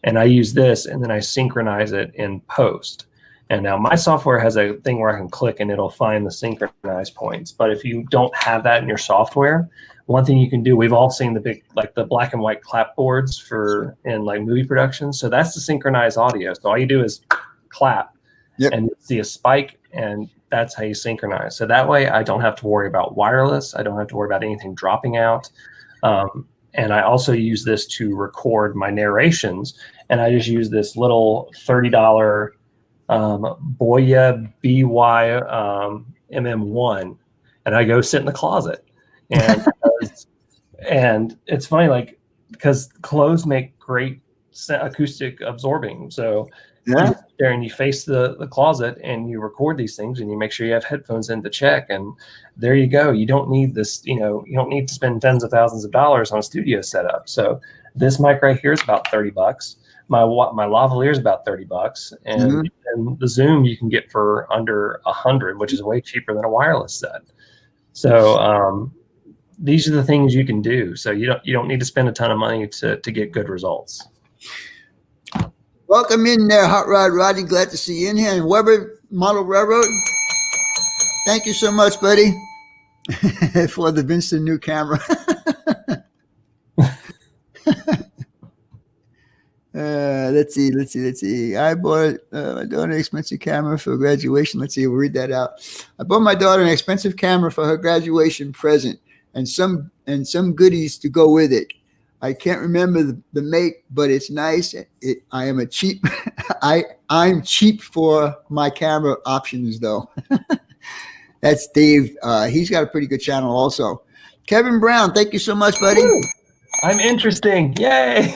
And I use this, and then I synchronize it in post. And now my software has a thing where I can click and it'll find the synchronized points. But if you don't have that in your software, one thing you can do, we've all seen the big, like the black and white clapboards in like movie productions. So that's the synchronized audio. So all you do is clap, yep, and you see a spike, and that's how you synchronize. So that way I don't have to worry about wireless. I don't have to worry about anything dropping out. And I also use this to record my narrations. And I just use this little $30 Boya BY MM1, and I go sit in the closet. And it's funny, like, because clothes make great acoustic absorbing. So yeah, you sit there and you face the closet and you record these things, and you make sure you have headphones in to check, and there you go. You don't need this, you don't need to spend tens of thousands of dollars on a studio setup. So this mic right here is about $30. My lavalier is about $30, and, and the Zoom you can get for under $100, which is way cheaper than a wireless set. So these are the things you can do. So you don't need to spend a ton of money to get good results. Welcome in there, Hot Rod Roddy. Glad to see you in here. And Weber Model Railroad, thank you so much, buddy, for the Vincent new camera. Let's see. I bought my daughter an expensive camera for graduation. Let's see, we'll read that out. I bought my daughter an expensive camera for her graduation present, and some goodies to go with it. I can't remember the make, but it's nice. I'm cheap for my camera options, though. That's Dave. He's got a pretty good channel also. Kevin Brown, thank you so much, buddy. Ooh, I'm interesting. Yay.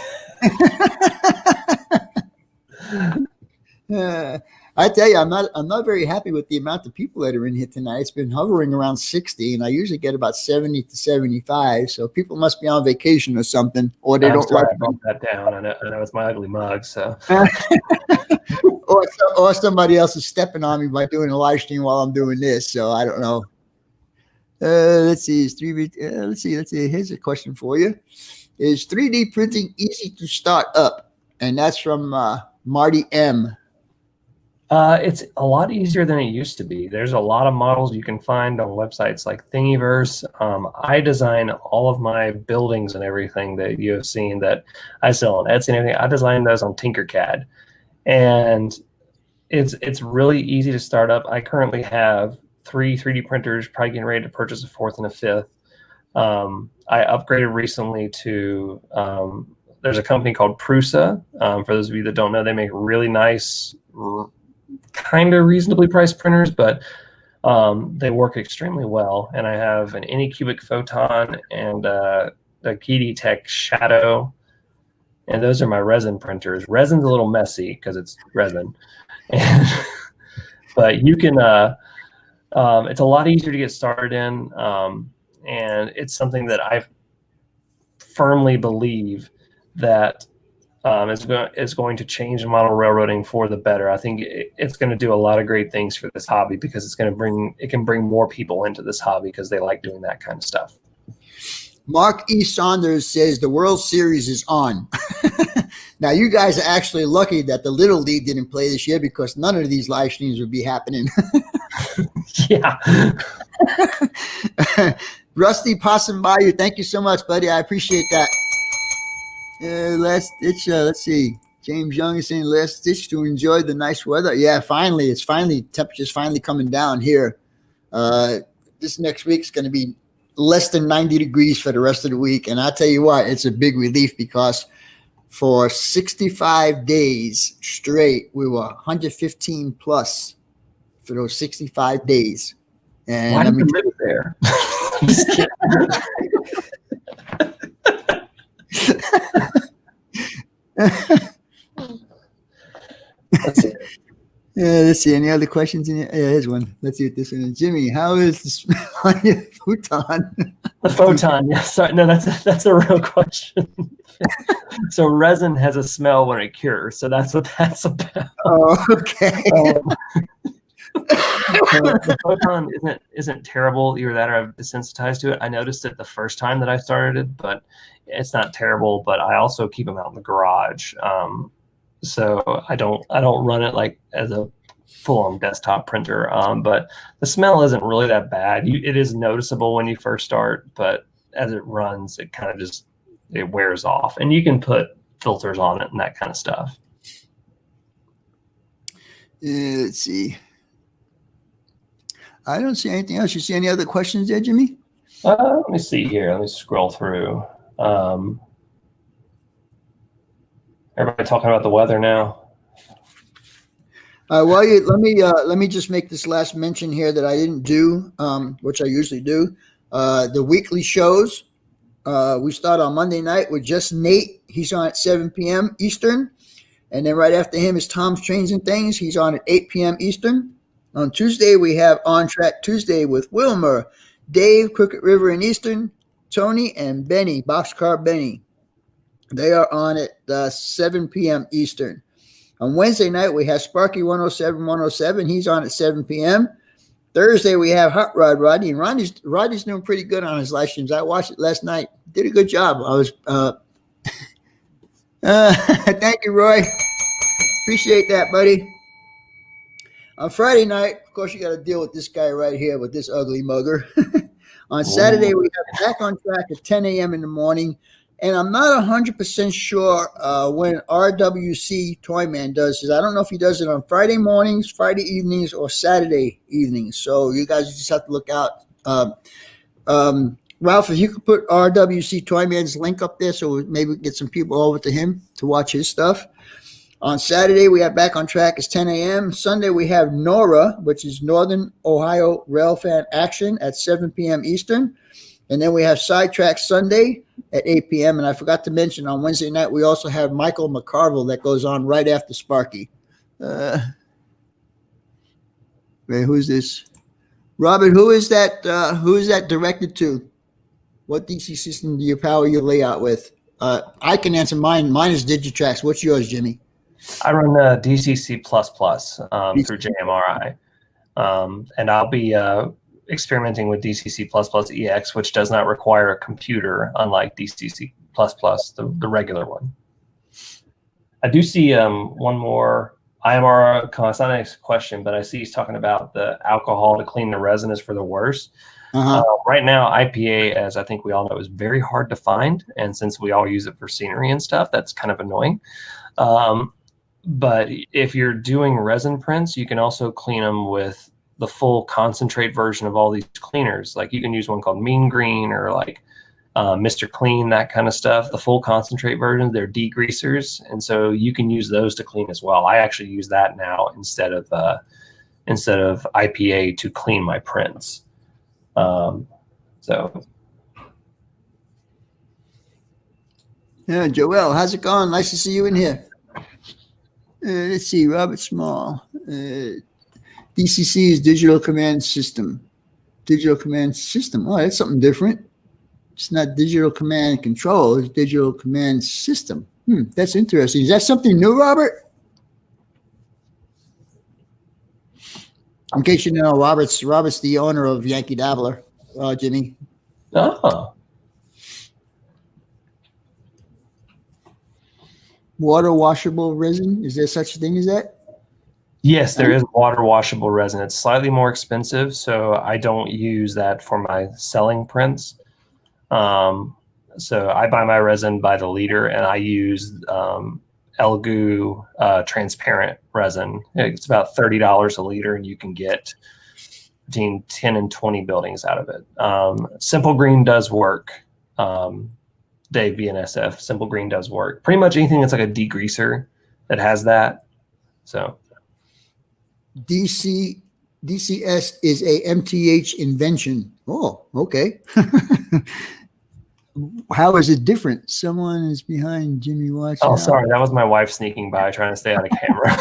I tell you, I'm not very happy with the amount of people that are in here tonight. It's been hovering around 60, and I usually get about 70 to 75. So people must be on vacation or something, or they I'm don't sorry like I bumped that down. I know it's my ugly mug, so. or somebody else is stepping on me by doing a live stream while I'm doing this. So I don't know. Let's see. Let's see. Here's a question for you. Is 3D printing easy to start up? And that's from Marty M. It's a lot easier than it used to be. There's a lot of models you can find on websites like Thingiverse. I design all of my buildings and everything that you have seen that I sell on Etsy and everything. I design those on Tinkercad, and it's really easy to start up. I currently have 3 3D printers, probably getting ready to purchase a 4th and a 5th. I upgraded recently to there's a company called Prusa. For those of you that don't know, they make really nice, kind of reasonably priced printers, but they work extremely well. And I have an Anycubic Photon and a Key Tech Shadow, and those are my resin printers. Resin's a little messy because it's resin, but you can. It's a lot easier to get started in, and it's something that I firmly believe that is going to change model railroading for the better. I think it's going to do a lot of great things for this hobby because it can bring more people into this hobby because they like doing that kind of stuff. Mark E. Saunders says the World Series is on. Now, you guys are actually lucky that the Little League didn't play this year because none of these live streams would be happening. Yeah. Rusty Possum Bayou, thank you so much, buddy. I appreciate that. Let's see. James Young is saying last ditch to enjoy the nice weather. Yeah, finally, temperature's finally coming down here. This next week's going to be less than 90 degrees for the rest of the week. And I'll tell you what, it's a big relief because for 65 days straight, we were 115 plus for those 65 days. And why do you live there? Let's see. Any other questions in here? Yeah, here's one. Let's see what this one is. Jimmy, how is the smell on your futon? The photon, yeah. Sorry, no, that's a real question. So resin has a smell when it cures, so that's what that's about. Oh, okay. The photon isn't terrible. Either that or I'm desensitized to it. I noticed it the first time that I started it, but it's not terrible. But I also keep them out in the garage, so I don't run it like as a full-on desktop printer. But the smell isn't really that bad. It is noticeable when you first start, but as it runs, it kind of it wears off. And you can put filters on it and that kind of stuff. Let's see. I don't see anything else. You see any other questions there, Jimmy? Let me see here. Let me scroll through. Everybody talking about the weather now. Well, let me just make this last mention here that I didn't do, which I usually do. The weekly shows. We start on Monday night with just Nate. He's on at 7 p.m. Eastern. And then right after him is Tom's Trains and Things. He's on at 8 p.m. Eastern. On Tuesday, we have On Track Tuesday with Wilmer, Dave, Crooked River and Eastern, Tony, and Benny, Boxcar Benny. They are on at 7 p.m. Eastern. On Wednesday night, we have Sparky 107. He's on at 7 p.m. Thursday, we have Hot Rod Rodney. And Rodney's doing pretty good on his live streams. I watched it last night. Did a good job. I was thank you, Roy. Appreciate that, buddy. On Friday night, of course, you got to deal with this guy right here with this ugly mugger. On Saturday, we have Back on Track at 10 a.m. in the morning. And I'm not 100% sure when RWC Toyman does this. I don't know if he does it on Friday mornings, Friday evenings, or Saturday evenings. So you guys just have to look out. Ralph, if you could put RWC Toyman's link up there so maybe we can get some people over to him to watch his stuff. On Saturday, we have Back on Track. It's 10 a.m. Sunday, we have NORA, which is Northern Ohio Railfan Action at 7 p.m. Eastern. And then we have Sidetrack Sunday at 8 p.m. And I forgot to mention on Wednesday night, we also have Michael McCarville that goes on right after Sparky. Wait, who's this? Robert, who is that? Who is that directed to? What DC system do you power your layout with? I can answer mine. Mine is Digitrax. What's yours, Jimmy? I run DCC++ through JMRI, and I'll be experimenting with DCC++ EX, which does not require a computer, unlike DCC++, the regular one. I do see one more IMR. It's not a question, but I see he's talking about the alcohol to clean the resin is for the worst. Right now, IPA, as I think we all know, is very hard to find. And since we all use it for scenery and stuff, that's kind of annoying. But if you're doing resin prints, you can also clean them with the full concentrate version of all these cleaners. Like you can use one called Mean Green or like Mr. Clean, that kind of stuff. The full concentrate version, they're degreasers. And so you can use those to clean as well. I actually use that now instead of IPA to clean my prints. Yeah, Joel, how's it going? Nice to see you in here. Let's see, Robert Small. DCC is Digital Command System. Digital Command System. Oh, that's something different. It's not Digital Command Control. It's Digital Command System. That's interesting. Is that something new, Robert? In case you know, Robert's the owner of Yankee Dabbler, Jimmy. Oh. Water washable resin. Is there such a thing as that? Yes, there is water washable resin. It's slightly more expensive, so I don't use that for my selling prints. So I buy my resin by the liter, and I use Elgu transparent resin. It's about $30 a liter, and you can get between 10 and 20 buildings out of it. Simple Green does work. Dave BNSF, Simple Green does work. Pretty much anything that's like a degreaser that has that. So DCS is a MTH invention. Oh, okay. How is it different? Someone is behind Jimmy watching. Oh, sorry. That was my wife sneaking by trying to stay out of camera.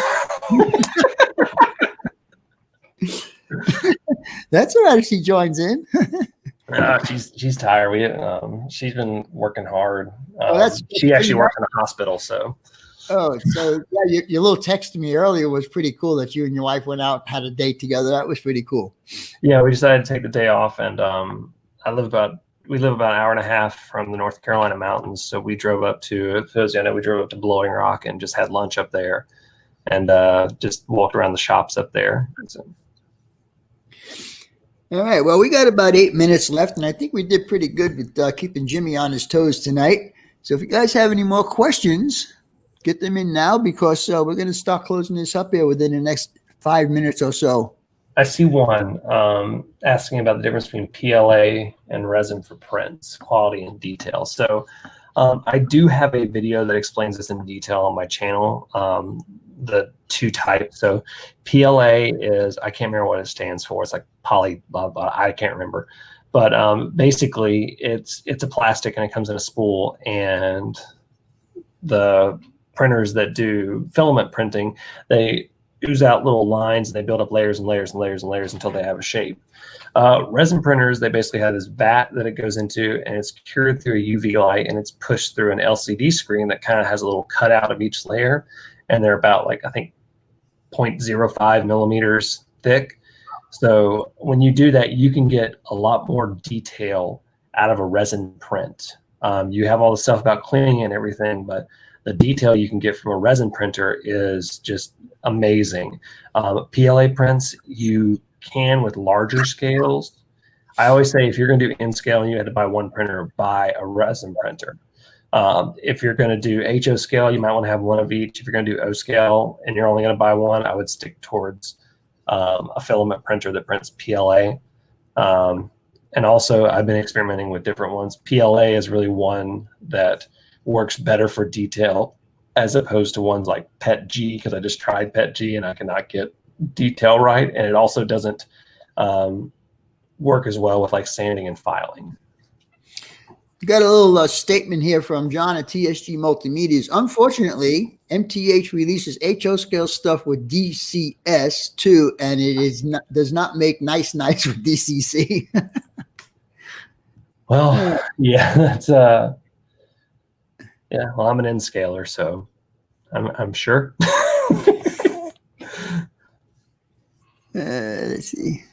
That's all right if she joins in. She's tired. She's been working hard. She actually works in a hospital, so. Oh, so yeah, your little text to me earlier was pretty cool that you and your wife went out and had a date together. That was pretty cool. Yeah, we decided to take the day off, and we live about an hour and a half from the North Carolina mountains, so we drove up to Blowing Rock and just had lunch up there, and just walked around the shops up there. So. All right. Well, we got about 8 minutes left, and I think we did pretty good with keeping Jimmy on his toes tonight. So if you guys have any more questions, get them in now, because we're going to start closing this up here within the next 5 minutes or so. I see one asking about the difference between PLA and resin for prints, quality and detail. So I do have a video that explains this in detail on my channel, the two types. So PLA is, I can't remember what it stands for. It's like poly, blah, blah, I can't remember. But basically, it's a plastic and it comes in a spool, and the printers that do filament printing, they ooze out little lines and they build up layers and layers and layers and layers until they have a shape. Resin printers, they basically have this vat that it goes into, and it's cured through a UV light, and it's pushed through an LCD screen that kind of has a little cutout of each layer, and they're about, like, I think 0.05 millimeters thick. So when you do that, you can get a lot more detail out of a resin print. You have all the stuff about cleaning and everything, but the detail you can get from a resin printer is just amazing. PLA prints, you can with larger scales. I always say if you're going to do N scale and you had to buy one printer, buy a resin printer. If you're going to do HO scale, you might want to have one of each. If you're going to do O scale and you're only going to buy one, I would stick towards a filament printer that prints PLA. And also, I've been experimenting with different ones. PLA is really one that works better for detail as opposed to ones like PETG, because I just tried PETG and I cannot get detail right. And it also doesn't work as well with like sanding and filing. got a little statement here from John at TSG Multimedias. Unfortunately, MTH releases HO scale stuff with DCS too, and does not make nice nights with DCC. Well, yeah, that's yeah. Well, I'm an N scaler, so I'm sure. Let's see.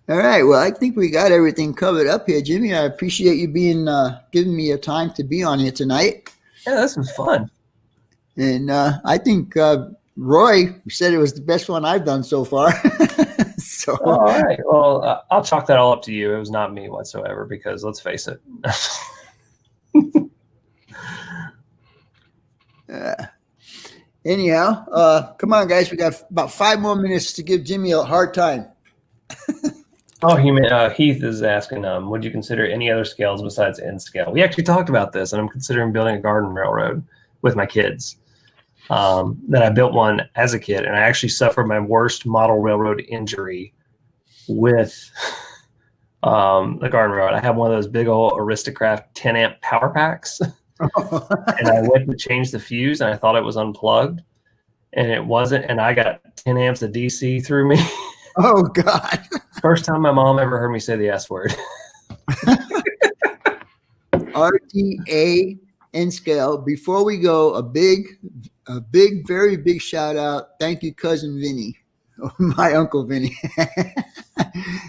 All right. Well, I think we got everything covered up here, Jimmy. I appreciate you being giving me a time to be on here tonight. Yeah, this was fun. And I think Roy said it was the best one I've done so far. So, all right. Well, I'll chalk that all up to you. It was not me whatsoever because let's face it. Anyhow, come on, guys. We got about 5 more minutes to give Jimmy a hard time. Oh, Heath is asking, would you consider any other scales besides N scale? We actually talked about this, and I'm considering building a garden railroad with my kids. That I built one as a kid, and I actually suffered my worst model railroad injury with the garden railroad. I had one of those big old Aristocraft 10 amp power packs, and I went to change the fuse, and I thought it was unplugged, and it wasn't, and I got 10 amps of DC through me. Oh, God. First time my mom ever heard me say the S word. RDA N Scale. Before we go, a big, very big shout out. Thank you, cousin Vinny, my uncle Vinny,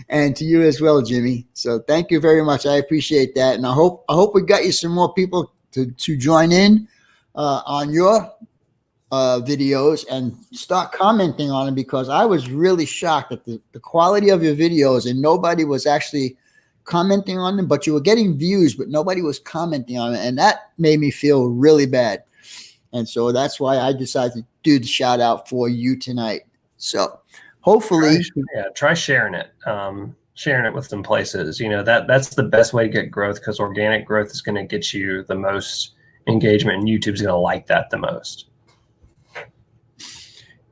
and to you as well, Jimmy. So thank you very much. I appreciate that, and I hope we got you some more people to join in on your videos and start commenting on them, because I was really shocked at the quality of your videos, and nobody was actually commenting on them, but you were getting views, but nobody was commenting on it, and that made me feel really bad. And so that's why I decided to do the shout out for you tonight. So hopefully, try sharing it. Sharing it with some places. You know, that's the best way to get growth, because organic growth is going to get you the most engagement, and YouTube's going to like that the most.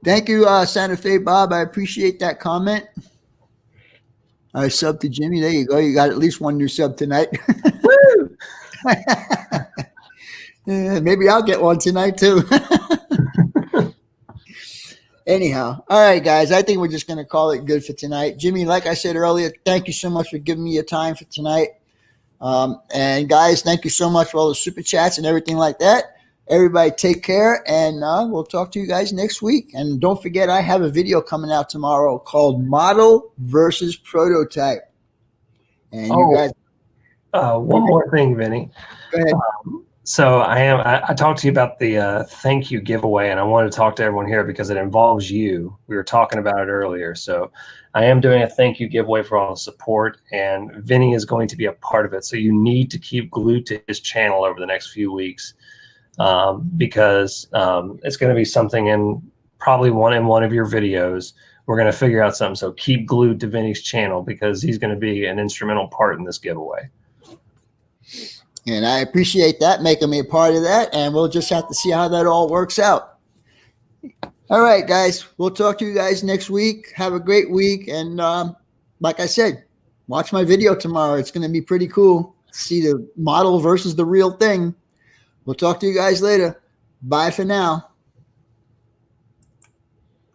Thank you, Santa Fe Bob. I appreciate that comment. I subbed to Jimmy. There you go. You got at least one new sub tonight. Woo! Yeah, maybe I'll get one tonight too. Anyhow, all right, guys. I think we're just going to call it good for tonight. Jimmy, like I said earlier, thank you so much for giving me your time for tonight. And guys, thank you so much for all the super chats and everything like that. Everybody take care, and we'll talk to you guys next week. And don't forget, I have a video coming out tomorrow called Model versus Prototype. And you guys. One more thing, Vinny. Go ahead. So I talked to you about the thank you giveaway, and I want to talk to everyone here because it involves you. We were talking about it earlier. So I am doing a thank you giveaway for all the support, and Vinny is going to be a part of it. So you need to keep glued to his channel over the next few weeks. Because it's going to be something in probably one of your videos. We're going to figure out something. So keep glued to Vinny's channel, because he's going to be an instrumental part in this giveaway. And I appreciate that, making me a part of that. And we'll just have to see how that all works out. All right, guys. We'll talk to you guys next week. Have a great week. And like I said, watch my video tomorrow. It's going to be pretty cool to see the model versus the real thing. We'll talk to you guys later. Bye for now.